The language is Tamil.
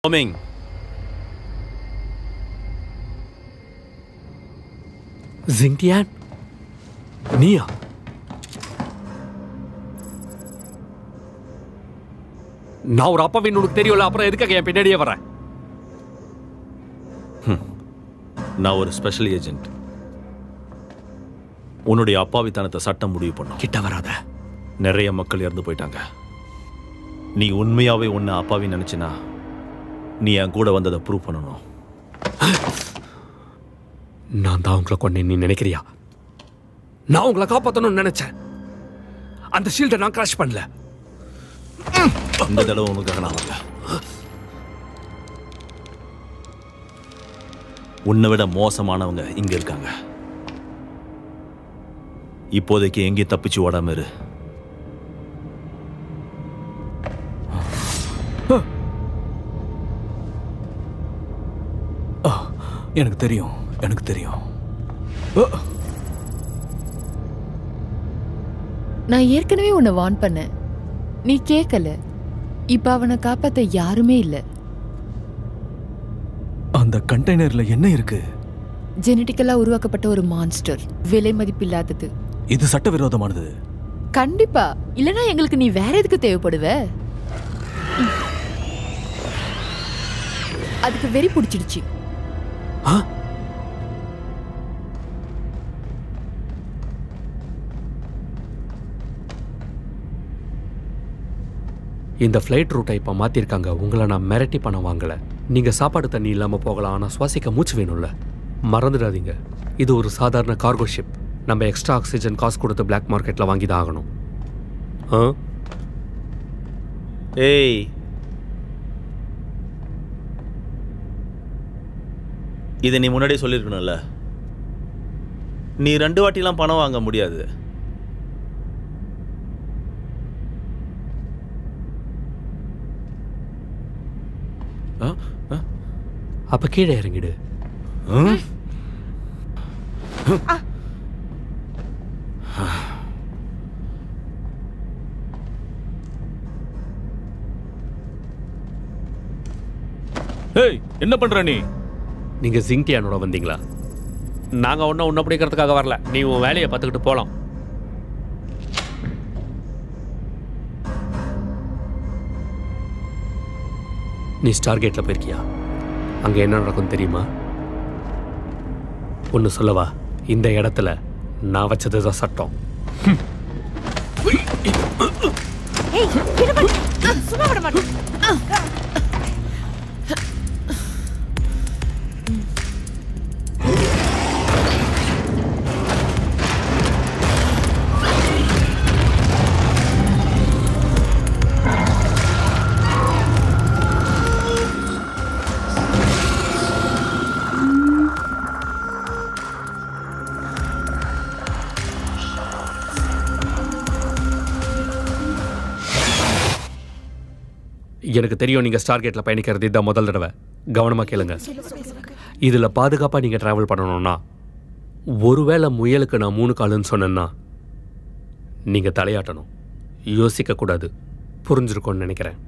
Coming. ஜிங்டியான், நீயா? நான் ஒரு அப்பாவின் உனக்கு தெரியல, அப்புறம் எதுக்காக என் பின்னாடியே வரேன்? நான் ஒரு ஸ்பெஷல் ஏஜென்ட். உன்னுடைய அப்பாவித்தனத்தை சட்டம் முடிவு பண்ணும். கிட்ட வராத. நிறைய மக்கள் இறந்து போயிட்டாங்க. நீ உண்மையாவே உன்னை அப்பாவி நினைச்சினா நீ என் கூட வந்ததை ப்ரூவ் பண்ணணும். நான் தான் உங்களை கொண்டேன் நீ நினைக்கிறியா? நான் உங்களை காப்பாற்றணும்னு நினைச்சேன். அந்த ஷீல்டை நான் கிராஷ் பண்ணல. இந்த தடவை உனக்காக நான் வரல. உன்னை விட மோசமானவங்க இங்க இருக்காங்க. இப்போதைக்கு எங்கேயும் தப்பிச்சு ஓடாம இரு. எனக்கு தெரியும், எனக்கு தெரியும். நான் ஏற்கனவே உன்னை வார்ன் பண்ணேன், நீ கேட்கல. இப்ப அவனை காப்பாத்த யாருமே இல்ல. அந்த கண்டெய்னர்ல என்ன இருக்கு? ஜெனட்டிக்கலா உருவாக்கப்பட்ட ஒரு மான்ஸ்டர், விலை மதிப்பில்லாதது. இது சட்டவிரோதமானது. கண்டிப்பா, இல்லனா எங்களுக்கு நீ வேற எதுக்கு தேவைப்படுவ? அதுக்கு வெறி பிடிச்சிடுச்சு. இந்த ஃப்ளைட் ரூட்டை இப்போ மாற்றிருக்காங்க. உங்களை நான் மிரட்டி பணம் வாங்கல. நீங்கள் சாப்பாடு தண்ணி இல்லாமல் போகலாம், ஆனால் சுவாசிக்க மூச்சு வேணும்ல. மறந்துடாதீங்க, இது ஒரு சாதாரண கார்கோ ஷிப். நம்ம எக்ஸ்ட்ரா ஆக்சிஜன் காசு கொடுத்து பிளாக் மார்க்கெட்டில் வாங்கி தான் ஆகணும். ஏய், இதை நீ முன்னாடியே சொல்லியிருக்கணும்ல. நீ 2 வாட்டிலாம் பணம் வாங்க முடியாது. அப்ப கீழே இறங்கிடு. ஏய், என்ன பண்ற நீ? நீங்க ஜிங்டியானோட வந்தீங்களா? நாங்க ஒன்னும் பிடிக்கிறதுக்காக வரல. நீ உன் வேலையை பார்த்துக்கிட்டு போலாம். நீ ஸ்டார்கேட்ல போயிருக்கியா? அங்க என்ன நடக்கும் தெரியுமா? ஒன்னு சொல்லவா? இந்த இடத்துல நான் வச்சதுதான் சட்டம். எனக்கு தெரியும் நீங்க ஸ்டார்கேட்ல பயணிக்கிறது இதான் முதல் தடவை. கவனமா கேளுங்க. இதுல பாதுகாப்பா நீங்க டிராவல் பண்ணணும்னா, ஒருவேளை முயலுக்கு நான் 3 காலுன்னு சொன்னேன்னா நீங்க தலையாட்டணும், யோசிக்க கூடாது. புரிஞ்சிருக்கும்னு நினைக்கிறேன்.